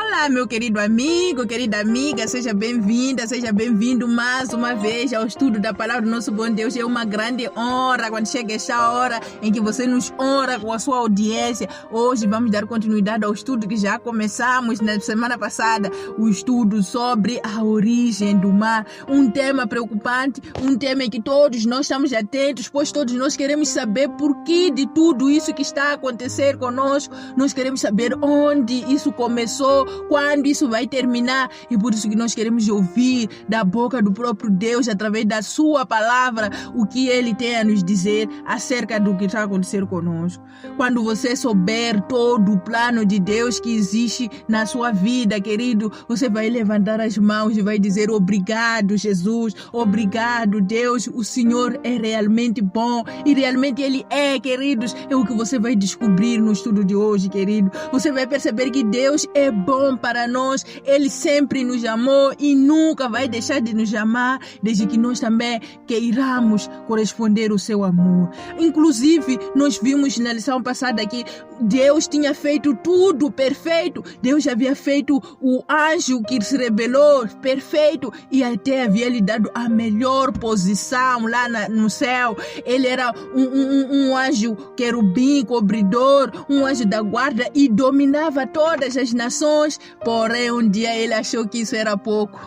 Olá, meu querido amigo, querida amiga, seja bem-vinda, seja bem-vindo mais uma vez ao estudo da Palavra do nosso bom Deus. É uma grande honra quando chega esta hora em que você nos honra com a sua audiência. Hoje vamos dar continuidade ao estudo que já começamos na semana passada, o estudo sobre a origem do mar. Um tema preocupante, um tema em que todos nós estamos atentos, pois todos nós queremos saber por que de tudo isso que está a acontecer conosco. Nós queremos saber onde isso começou, quando isso vai terminar, e por isso que nós queremos ouvir da boca do próprio Deus, através da sua palavra, o que Ele tem a nos dizer acerca do que está acontecendo conosco. Quando você souber todo o plano de Deus que existe na sua vida, querido, você vai levantar as mãos e vai dizer: obrigado, Jesus, obrigado, Deus, o Senhor é realmente bom, e realmente Ele é, queridos. É o que você vai descobrir no estudo de hoje, querido. Você vai perceber que Deus é bom para nós, Ele sempre nos amou e nunca vai deixar de nos amar, desde que nós também queiramos corresponder ao seu amor. Inclusive, nós vimos na lição passada que Deus tinha feito tudo perfeito. Deus havia feito o anjo que se rebelou perfeito e até havia lhe dado a melhor posição lá no céu. Ele era um anjo querubim, cobridor, um anjo da guarda e dominava todas as nações. Porém, um dia ele achou que isso era pouco.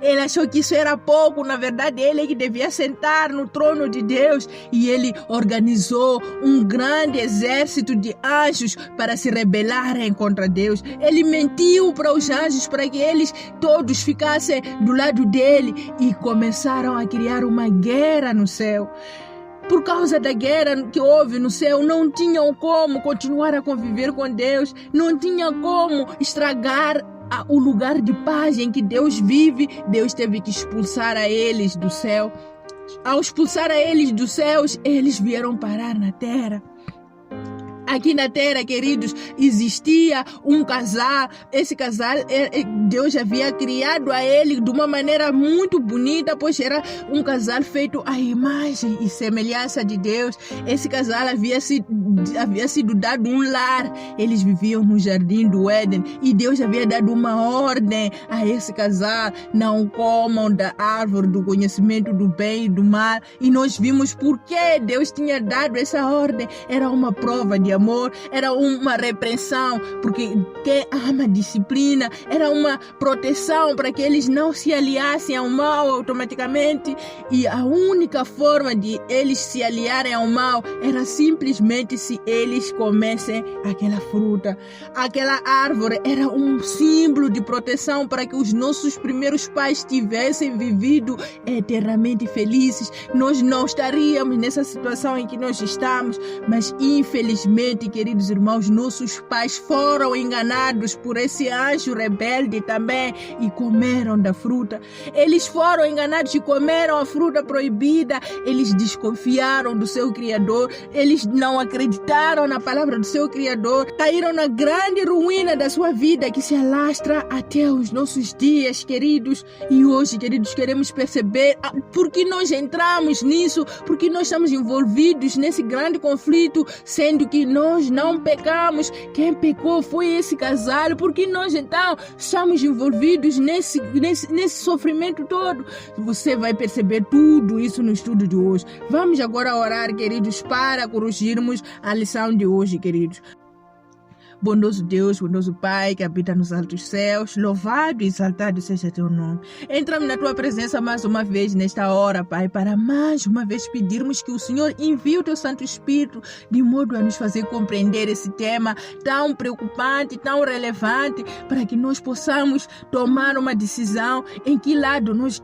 Ele achou que isso era pouco. Na verdade, ele é que devia sentar no trono de Deus, e ele organizou um grande exército de anjos para se rebelarem contra Deus. Ele mentiu para os anjos para que eles todos ficassem do lado dele, e começaram a criar uma guerra no céu. Por causa da guerra que houve no céu, não tinham como continuar a conviver com Deus, não tinha como estragar o lugar de paz em que Deus vive. Deus teve que expulsar a eles do céu. Ao expulsar a eles dos céus, eles vieram parar na terra. Aqui na terra, queridos, existia um casal. Esse casal, Deus havia criado a ele de uma maneira muito bonita, pois era um casal feito à imagem e semelhança de Deus. Esse casal havia sido dado um lar. Eles viviam no jardim do Éden, e Deus havia dado uma ordem a esse casal: não comam da árvore do conhecimento do bem e do mal. E nós vimos por que Deus tinha dado essa ordem. Era uma prova de amor, era uma repreensão, porque quem ama disciplina, era uma proteção para que eles não se aliassem ao mal automaticamente. E a única forma de eles se aliarem ao mal era simplesmente se eles comessem aquela fruta. Aquela árvore era um símbolo de proteção para que os nossos primeiros pais tivessem vivido eternamente felizes. Nós não estaríamos nessa situação em que nós estamos, mas infelizmente, queridos irmãos, nossos pais foram enganados por esse anjo rebelde também e comeram da fruta. Eles foram enganados e comeram a fruta proibida. Eles desconfiaram do seu Criador, eles não acreditaram na palavra do seu Criador, caíram na grande ruína da sua vida, que se alastra até os nossos dias, queridos. E hoje, queridos, queremos perceber por que nós entramos nisso, por que nós estamos envolvidos nesse grande conflito, sendo que nós não pecamos. Quem pecou foi esse casal. Por que nós então estamos envolvidos nesse sofrimento todo? Você vai perceber tudo isso no estudo de hoje. Vamos agora orar, queridos, para corrigirmos a lição de hoje, queridos. Bondoso Deus, bondoso Pai, que habita nos altos céus, louvado e exaltado seja teu nome. Entramos na tua presença mais uma vez nesta hora, Pai, para mais uma vez pedirmos que o Senhor envie o teu Santo Espírito de modo a nos fazer compreender esse tema tão preocupante, tão relevante, para que nós possamos tomar uma decisão em que lado nós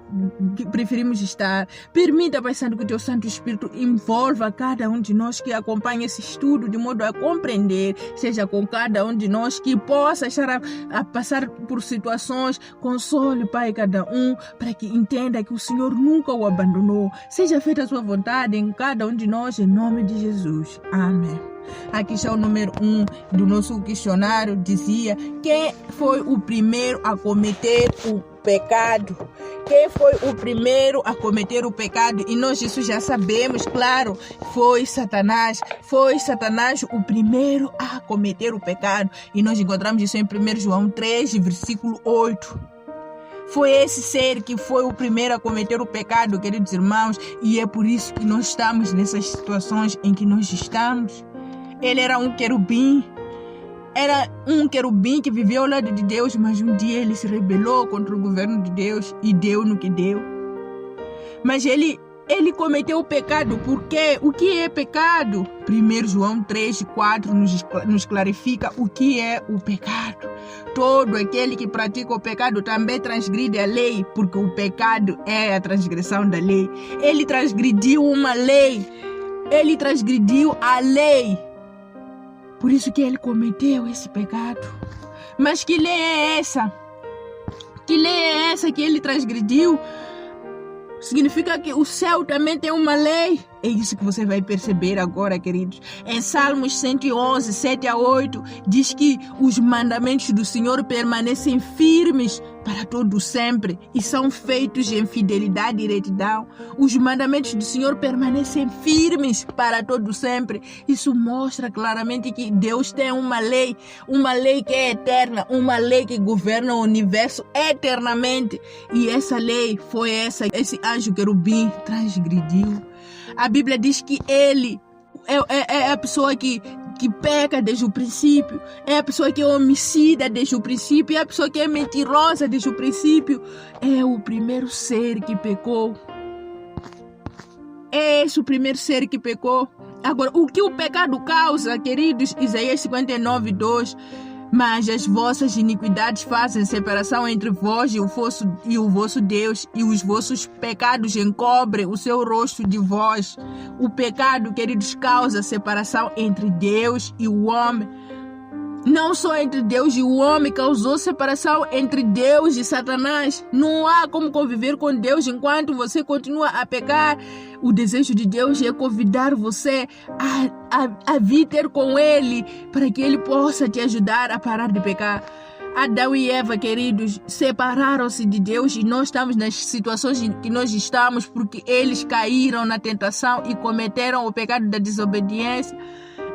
preferimos estar. Permita, Pai Santo, que o teu Santo Espírito envolva cada um de nós que acompanha esse estudo de modo a compreender, seja com cada um de nós que possa estar a passar por situações. Console, Pai, cada um, para que entenda que o Senhor nunca o abandonou. Seja feita a sua vontade em cada um de nós, em nome de Jesus. Amém. Aqui está o número 1 do nosso questionário. Dizia: quem foi o primeiro a cometer pecado. Quem foi o primeiro a cometer o pecado? E nós isso já sabemos, claro, foi Satanás. Foi Satanás o primeiro a cometer o pecado. E nós encontramos isso em 1 João 3, versículo 8. Foi esse ser que foi o primeiro a cometer o pecado, queridos irmãos, e é por isso que nós estamos nessas situações em que nós estamos. Ele era um querubim. Era um querubim que vivia ao lado de Deus, mas um dia ele se rebelou contra o governo de Deus e deu no que deu. Mas ele cometeu o pecado. Por quê? O que é pecado? 1 João 3:4 nos clarifica o que é o pecado. Todo aquele que pratica o pecado também transgride a lei, porque o pecado é a transgressão da lei. Ele transgrediu uma lei. Ele transgrediu a lei. Por isso que ele cometeu esse pecado. Mas que lei é essa? Que lei é essa que ele transgrediu? Significa que o céu também tem uma lei. É isso que você vai perceber agora, queridos. Em Salmos 111, 7-8, diz que os mandamentos do Senhor permanecem firmes para todo sempre e são feitos em fidelidade e retidão. Os mandamentos do Senhor permanecem firmes para todo sempre. Isso mostra claramente que Deus tem uma lei que é eterna, uma lei que governa o universo eternamente. E essa lei foi esse anjo querubim transgrediu. A Bíblia diz que ele é a pessoa que peca desde o princípio, é a pessoa que é homicida desde o princípio, é a pessoa que é mentirosa desde o princípio. É o primeiro ser que pecou. É esse o primeiro ser que pecou. Agora, o que o pecado causa, queridos? Isaías 59:2. Mas as vossas iniquidades fazem separação entre vós e o vosso Deus, e os vossos pecados encobrem o seu rosto de vós. O pecado, queridos, causa separação entre Deus e o homem. Não só entre Deus e o homem, causou separação entre Deus e Satanás. Não há como conviver com Deus enquanto você continua a pecar. O desejo de Deus é convidar você a vir ter com Ele, para que Ele possa te ajudar a parar de pecar. Adão e Eva, queridos, separaram-se de Deus e nós estamos nas situações em que nós estamos porque eles caíram na tentação e cometeram o pecado da desobediência.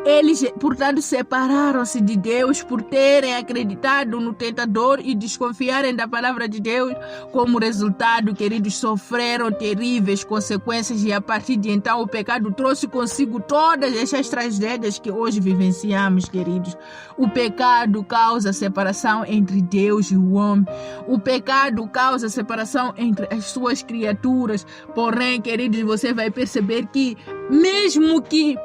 Eles, portanto, separaram-se de Deus por terem acreditado no tentador e desconfiarem da palavra de Deus. Como resultado, queridos, sofreram terríveis consequências e a partir de então o pecado trouxe consigo todas essas tragédias que hoje vivenciamos, queridos. O pecado causa separação entre Deus e o homem. O pecado causa separação entre as suas criaturas. Porém, queridos, você vai perceber que mesmo que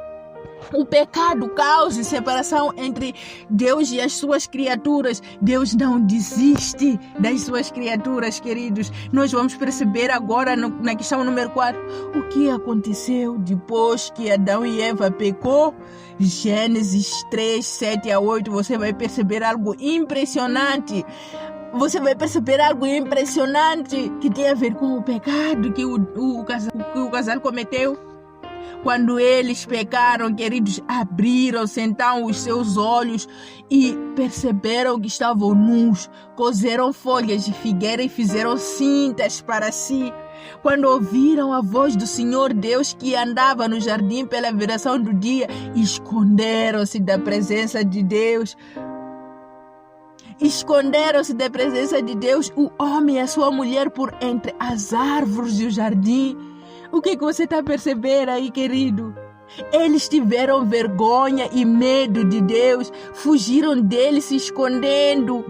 o pecado cause separação entre Deus e as suas criaturas, Deus não desiste das suas criaturas, queridos. Nós vamos perceber agora na questão número 4 o que aconteceu depois que Adão e Eva pecou. Gênesis 3, 7-8, você vai perceber algo impressionante. Você vai perceber algo impressionante que tem a ver com o pecado que o casal cometeu. Quando eles pecaram, queridos, abriram-se então os seus olhos e perceberam que estavam nus, cozeram folhas de figueira e fizeram cintas para si. Quando ouviram a voz do Senhor Deus que andava no jardim pela viração do dia, esconderam-se da presença de Deus. Esconderam-se da presença de Deus, o homem e a sua mulher, por entre as árvores do jardim. O que você está a perceber aí, querido? Eles tiveram vergonha e medo de Deus, fugiram dele se escondendo.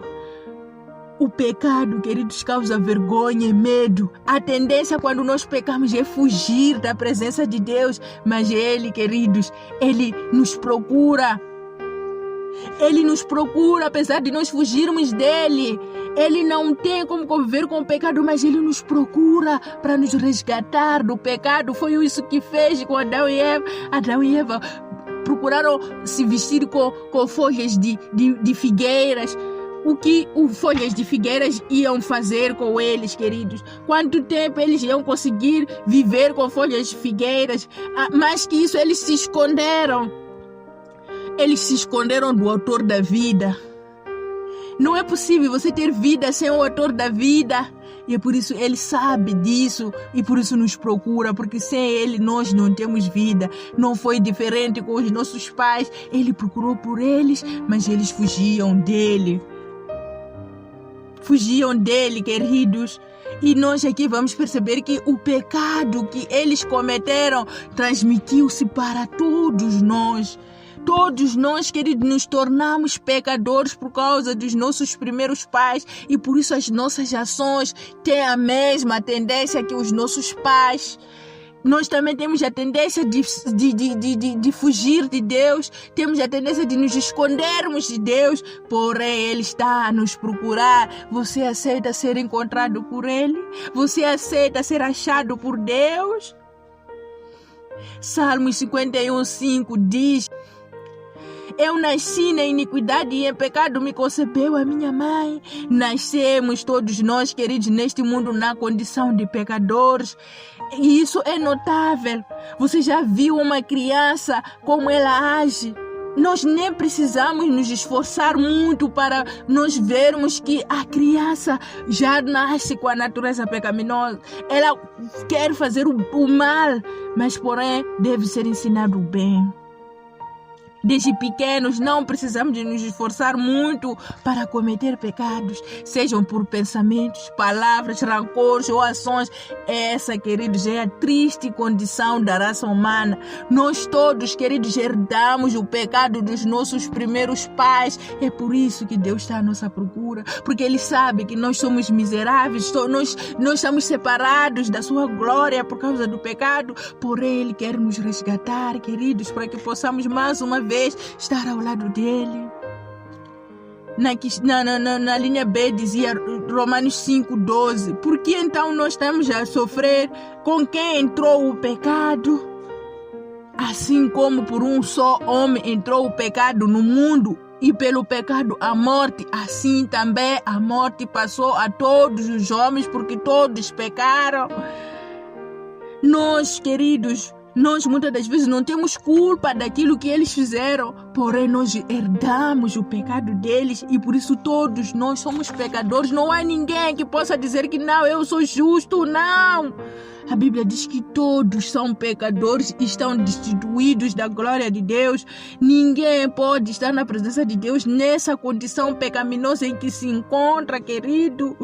O pecado, queridos, causa vergonha e medo. A tendência quando nós pecamos é fugir da presença de Deus, mas Ele, queridos, Ele nos procura. Ele nos procura, apesar de nós fugirmos dele. Ele não tem como conviver com o pecado, mas Ele nos procura para nos resgatar do pecado. Foi isso que fez com Adão e Eva. Adão e Eva procuraram se vestir com folhas de figueiras. O que folhas de figueiras iam fazer com eles, queridos? Quanto tempo eles iam conseguir viver com folhas de figueiras? Mais que isso, eles se esconderam. Eles se esconderam do autor da vida. Não é possível você ter vida sem o autor da vida. E é por isso ele sabe disso e por isso nos procura, porque sem ele nós não temos vida. Não foi diferente com os nossos pais. Ele procurou por eles, mas eles fugiam dele. Fugiam dele, queridos. E nós aqui vamos perceber que o pecado que eles cometeram transmitiu-se para todos nós. Todos nós, queridos, nos tornamos pecadores por causa dos nossos primeiros pais e por isso as nossas ações têm a mesma tendência que os nossos pais. Nós também temos a tendência de fugir de Deus, temos a tendência de nos escondermos de Deus, porém Ele está a nos procurar. Você aceita ser encontrado por Ele? Você aceita ser achado por Deus? Salmos 51:5 diz: eu nasci na iniquidade e em pecado me concebeu a minha mãe. Nascemos todos nós, queridos, neste mundo na condição de pecadores. E isso é notável. Você já viu uma criança como ela age? Nós nem precisamos nos esforçar muito para nós vermos que a criança já nasce com a natureza pecaminosa. Ela quer fazer o mal, mas porém deve ser ensinado o bem. Desde pequenos não precisamos de nos esforçar muito para cometer pecados, sejam por pensamentos, palavras, rancores ou ações. Essa, queridos, é a triste condição da raça humana. Nós todos, queridos, herdamos o pecado dos nossos primeiros pais. É por isso que Deus está à nossa procura, porque Ele sabe que nós somos miseráveis, nós estamos separados da sua glória por causa do pecado, porém Ele quer nos resgatar, queridos, para que possamos mais uma vez estar ao lado dele. Na linha B dizia Romanos 5:12: por que então nós estamos a sofrer com quem entrou o pecado? Assim como por um só homem entrou o pecado no mundo, e pelo pecado a morte, assim também a morte passou a todos os homens, porque todos pecaram. Nós, queridos, nós muitas das vezes não temos culpa daquilo que eles fizeram, porém nós herdamos o pecado deles e por isso todos nós somos pecadores. Não há ninguém que possa dizer que não, eu sou justo, não. A Bíblia diz que todos são pecadores e estão destituídos da glória de Deus. Ninguém pode estar na presença de Deus nessa condição pecaminosa em que se encontra, querido.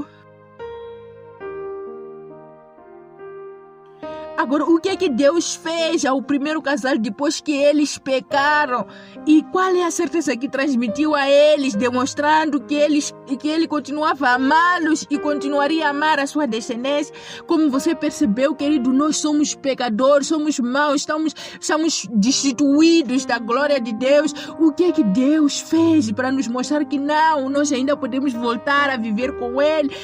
Agora, o que é que Deus fez ao primeiro casal depois que eles pecaram? E qual é a certeza que transmitiu a eles, demonstrando que ele continuava a amá-los e continuaria a amar a sua descendência? Como você percebeu, querido, nós somos pecadores, somos maus, estamos destituídos da glória de Deus. O que é que Deus fez para nos mostrar que não, nós ainda podemos voltar a viver com Ele?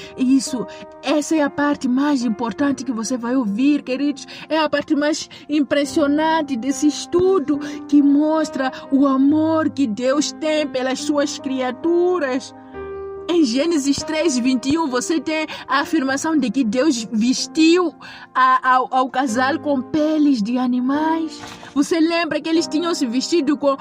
Essa é a parte mais importante que você vai ouvir, queridos. É a parte mais impressionante desse estudo, que mostra o amor que Deus tem pelas suas criaturas. Em Gênesis 3:21, você tem a afirmação de que Deus vestiu ao casal com peles de animais. Você lembra que eles tinham se vestido com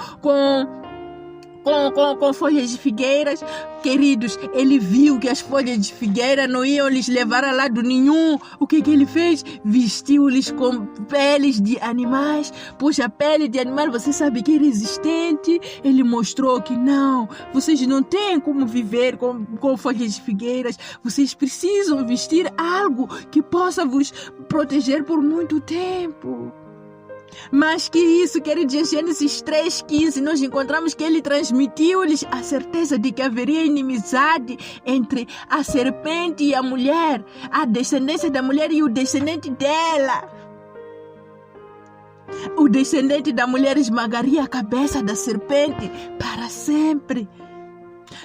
folhas de figueiras? Queridos, ele viu que as folhas de figueira não iam lhes levar a lado nenhum. O que ele fez? Vestiu-lhes com peles de animais. Pois a pele de animal, você sabe que é resistente. Ele mostrou que não, vocês não têm como viver com folhas de figueiras. Vocês precisam vestir algo que possa vos proteger por muito tempo. Mas que isso, queridos, em Gênesis 3:15, nós encontramos que ele transmitiu-lhes a certeza de que haveria inimizade entre a serpente e a mulher, a descendência da mulher e o descendente dela. O descendente da mulher esmagaria a cabeça da serpente para sempre.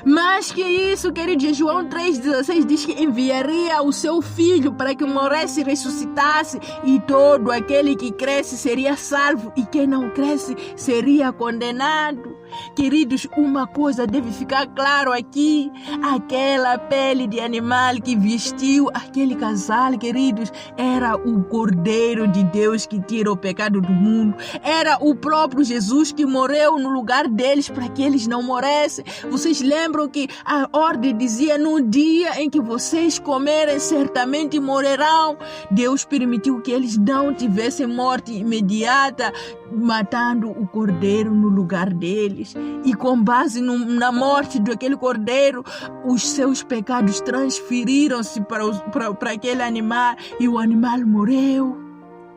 Mas que isso, querido, João 3,16 diz que enviaria o seu filho para que morresse e ressuscitasse, e todo aquele que cresce seria salvo, e quem não cresce seria condenado. Queridos, uma coisa deve ficar claro aqui: aquela pele de animal que vestiu aquele casal, queridos, era o Cordeiro de Deus que tira o pecado do mundo. Era o próprio Jesus que morreu no lugar deles para que eles não morressem. Vocês lembram que a ordem dizia: no dia em que vocês comerem, certamente morrerão. Deus permitiu que eles não tivessem morte imediata, matando o Cordeiro no lugar deles. E com base na morte daquele Cordeiro, os seus pecados transferiram-se para aquele animal e o animal morreu.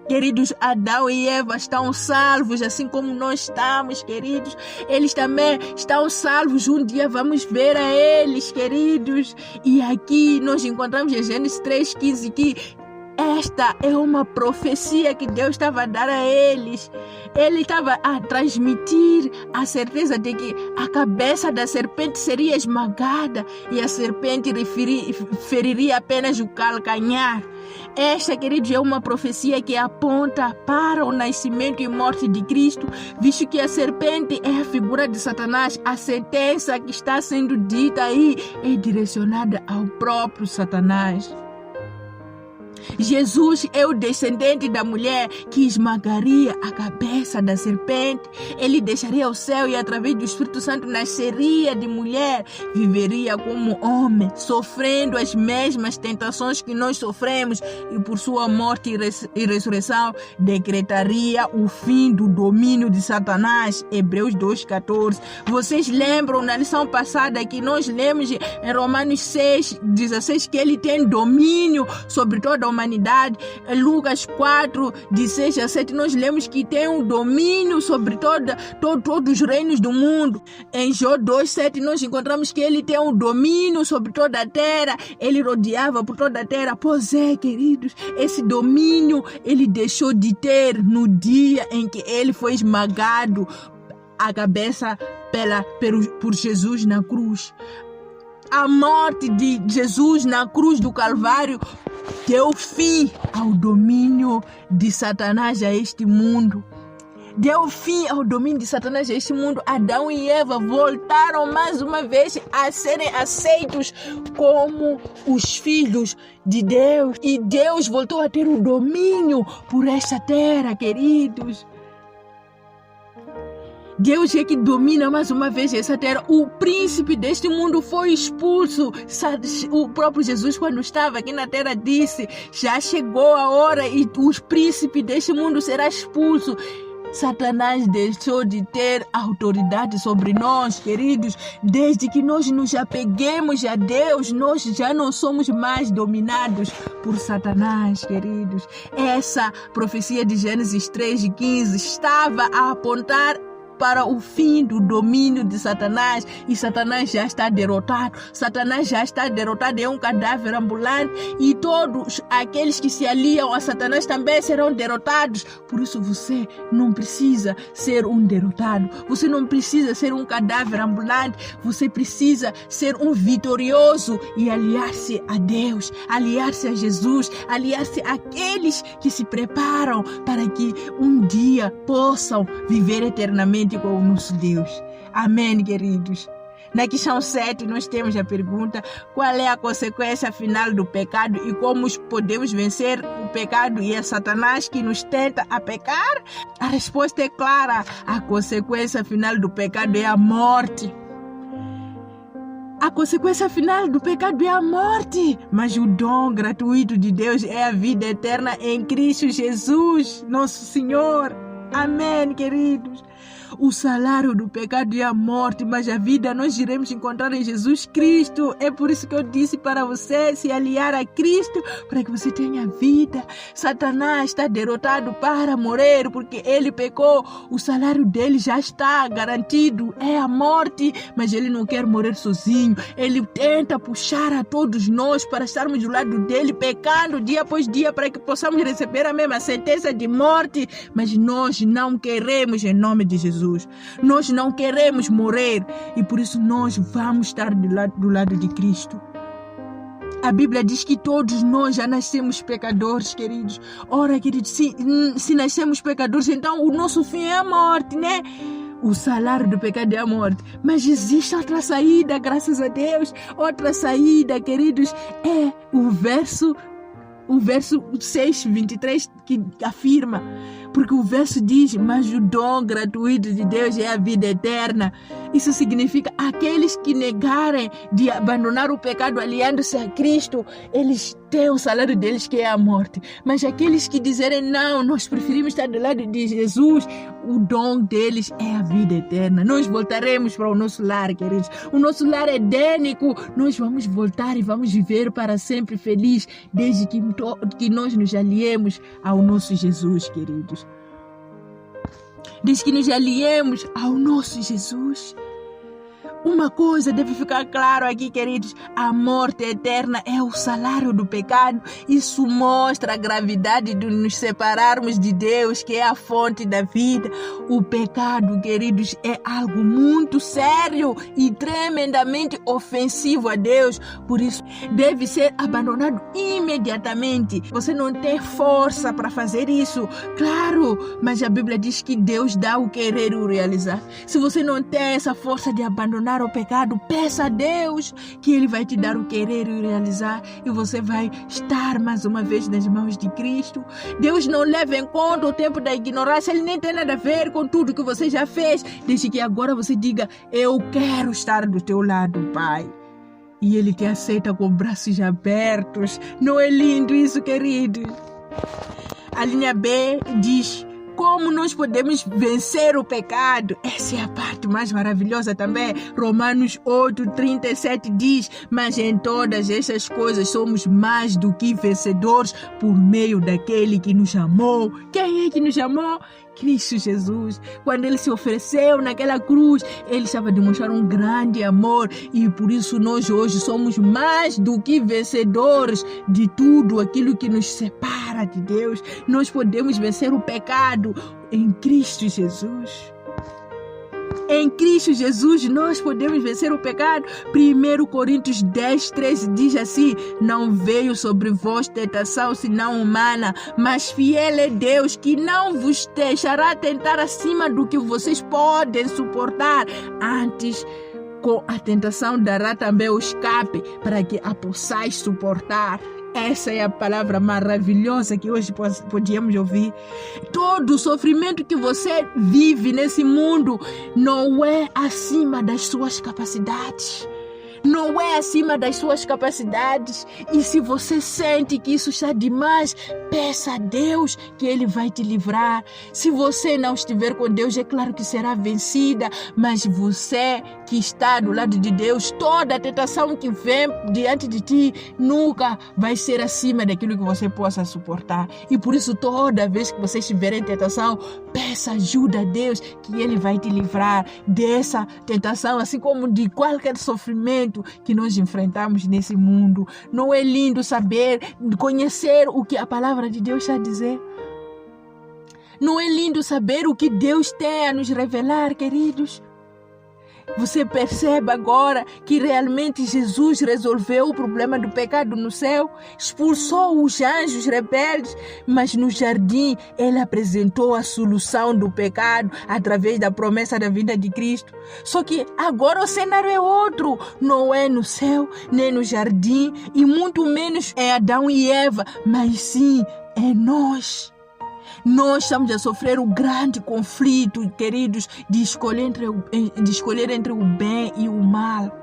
Queridos, Adão e Eva estão salvos, assim como nós estamos, queridos. Eles também estão salvos. Um dia vamos ver a eles, queridos. E aqui nós encontramos em Gênesis 3:15 que esta é uma profecia que Deus estava a dar a eles. Ele estava a transmitir a certeza de que a cabeça da serpente seria esmagada e a serpente feriria apenas o calcanhar. Esta, queridos, é uma profecia que aponta para o nascimento e morte de Cristo, visto que a serpente é a figura de Satanás. A sentença que está sendo dita aí é direcionada ao próprio Satanás. Jesus é o descendente da mulher que esmagaria a cabeça da serpente. Ele deixaria o céu e através do Espírito Santo nasceria de mulher, viveria como homem, sofrendo as mesmas tentações que nós sofremos e por sua morte e ressurreição decretaria o fim do domínio de Satanás. Hebreus 2:14. Vocês lembram na lição passada que nós lemos em Romanos 6:16 que ele tem domínio sobre toda a humanidade. Em Lucas 4:6-7 nós lemos que tem um domínio sobre todos os reinos do mundo. Em Jó 2:7 nós encontramos que ele tem um domínio sobre toda a terra. Ele rodeava por toda a terra. Pois é, queridos, esse domínio ele deixou de ter no dia em que ele foi esmagado a cabeça por Jesus na cruz. A morte de Jesus na cruz do Calvário deu fim ao domínio de Satanás a este mundo. Deu fim ao domínio de Satanás a este mundo. Adão e Eva voltaram mais uma vez a serem aceitos como os filhos de Deus. E Deus voltou a ter o domínio por esta terra, queridos. Deus é que domina mais uma vez essa terra. O príncipe deste mundo foi expulso. O próprio Jesus, quando estava aqui na terra, disse: já chegou a hora e o príncipe deste mundo será expulso. Satanás deixou de ter autoridade sobre nós, queridos. Desde que nós nos apeguemos a Deus, nós já não somos mais dominados por Satanás, queridos. Essa profecia de Gênesis 3:15 estava a apontar para o fim do domínio de Satanás, e Satanás já está derrotado. Satanás já está derrotado, é um cadáver ambulante, e todos aqueles que se aliam a Satanás também serão derrotados. Por isso você não precisa ser um derrotado, você não precisa ser um cadáver ambulante, você precisa ser um vitorioso e aliar-se a Deus, aliar-se a Jesus, aliar-se àqueles que se preparam para que um dia possam viver eternamente com o nosso Deus. Amém, queridos? Na questão 7 nós temos a pergunta: qual é a consequência final do pecado e como podemos vencer o pecado e a Satanás que nos tenta a pecar? A resposta é clara: a consequência final do pecado é a morte. A consequência final do pecado é a morte, mas o dom gratuito de Deus é a vida eterna em Cristo Jesus, nosso Senhor. Amém, queridos? O salário do pecado é a morte, mas a vida nós iremos encontrar em Jesus Cristo. É por isso que eu disse para você se aliar a Cristo, para que você tenha vida. Satanás está derrotado para morrer, porque ele pecou. O salário dele já está garantido, é a morte, mas ele não quer morrer sozinho. Ele tenta puxar a todos nós para estarmos do lado dele, pecando dia após dia, para que possamos receber a mesma sentença de morte. Mas nós não queremos, em nome de Jesus. Nós não queremos morrer e por isso nós vamos estar do lado de Cristo. A Bíblia diz que todos nós já nascemos pecadores, queridos. Ora, queridos, se nascemos pecadores, então o nosso fim é a morte, né? o salário do pecado é a morte. Mas existe outra saída, graças a Deus. Outra saída, queridos, é o verso 6:23, que afirma, porque o verso diz: mas o dom gratuito de Deus é a vida eterna. Isso significa aqueles que negarem de abandonar o pecado aliando-se a Cristo, eles têm o salário deles, que é a morte. Mas aqueles que dizerem não, nós preferimos estar do lado de Jesus, o dom deles é a vida eterna. Nós voltaremos para o nosso lar, queridos. O nosso lar é edênico. Nós vamos voltar e vamos viver para sempre feliz, desde que nós nos aliemos ao nosso Jesus, queridos. Desde que nos aliemos ao nosso Jesus. Uma coisa deve ficar claro aqui, queridos: a morte eterna é o salário do pecado. Isso mostra a gravidade de nos separarmos de Deus, que é a fonte da vida. O pecado, queridos, é algo muito sério e tremendamente ofensivo a Deus. Por isso, deve ser abandonado imediatamente. Você não tem força para fazer isso, claro, mas a Bíblia diz que Deus dá o querer e o realizar. Se você não tem essa força de abandonar o pecado, peça a Deus que Ele vai te dar o querer e o realizar, e você vai estar mais uma vez nas mãos de Cristo. Deus não leva em conta o tempo da ignorância. Ele nem tem nada a ver com tudo que você já fez, desde que agora você diga: eu quero estar do teu lado, Pai. E Ele te aceita com braços abertos. Não é lindo isso, querido? A linha B diz: como nós podemos vencer o pecado? Essa é a parte mais maravilhosa também. Romanos 8:37 diz: mas em todas estas coisas somos mais do que vencedores por meio daquele que nos amou. Quem é que nos amou? Cristo Jesus. Quando Ele se ofereceu naquela cruz, Ele estava a demonstrar um grande amor, e por isso nós hoje somos mais do que vencedores de tudo aquilo que nos separa de Deus. Nós podemos vencer o pecado em Cristo Jesus. Em Cristo Jesus nós podemos vencer o pecado. 1 Coríntios 10:13 diz assim: não veio sobre vós tentação senão humana, mas fiel é Deus, que não vos deixará tentar acima do que vocês podem suportar. Antes, com a tentação dará também o escape, para que a possais suportar. Essa é a palavra maravilhosa que hoje podíamos ouvir. Todo o sofrimento que você vive nesse mundo não é acima das suas capacidades. Não é acima das suas capacidades. E se você sente que isso está demais, peça a Deus que Ele vai te livrar. Se você não estiver com Deus, é claro que será vencida. Mas você que está do lado de Deus, toda a tentação que vem diante de ti nunca vai ser acima daquilo que você possa suportar. E por isso, toda vez que você estiver em tentação, peça ajuda a Deus, que Ele vai te livrar dessa tentação, assim como de qualquer sofrimento que nós enfrentamos nesse mundo. Não é lindo saber, conhecer o que a palavra de Deus está a dizer? Não é lindo saber o que Deus tem a nos revelar, queridos? Você percebe agora que realmente Jesus resolveu o problema do pecado no céu, expulsou os anjos rebeldes, mas no jardim Ele apresentou a solução do pecado através da promessa da vinda de Cristo. Só que agora o cenário é outro, não é no céu, nem no jardim, e muito menos é Adão e Eva, mas sim é nós. Nós estamos a sofrer um grande conflito, queridos, de escolher entre o bem e o mal.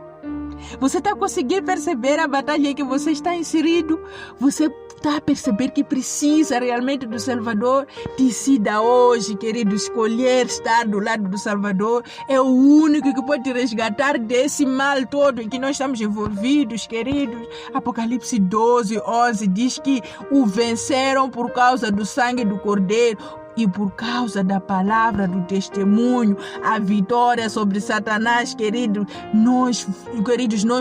Você está conseguindo perceber a batalha em que você está inserido? Você está a perceber que precisa realmente do Salvador? Decida hoje, querido, escolher estar do lado do Salvador. É o único que pode te resgatar desse mal todo em que nós estamos envolvidos, queridos. Apocalipse 12:11 diz que o venceram por causa do sangue do Cordeiro e por causa da palavra do testemunho. A vitória sobre Satanás, queridos, nós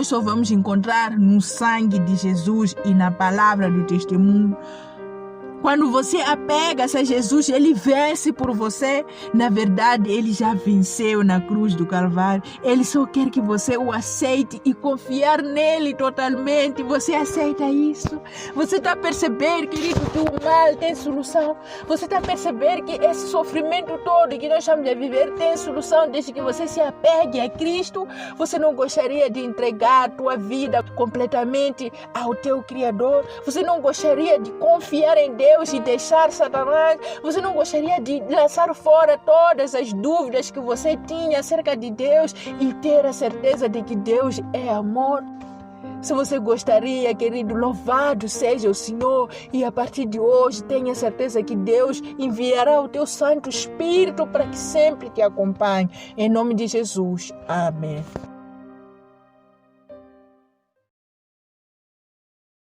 só vamos encontrar no sangue de Jesus e na palavra do testemunho. Quando você apega-se a Jesus, Ele vence por você. Na verdade, Ele já venceu na cruz do Calvário. Ele só quer que você o aceite e confiar nele totalmente. Você aceita isso? Você está a perceber, querido, que o mal tem solução? Você está a perceber que esse sofrimento todo que nós estamos a viver tem solução desde que você se apegue a Cristo? Você não gostaria de entregar a tua vida completamente ao teu Criador? Você não gostaria de confiar em Deus e deixar Satanás? Você não gostaria de lançar fora todas as dúvidas que você tinha acerca de Deus e ter a certeza de que Deus é amor? Se você gostaria, querido, louvado seja o Senhor, e a partir de hoje tenha certeza que Deus enviará o teu Santo Espírito para que sempre te acompanhe. Em nome de Jesus. Amém.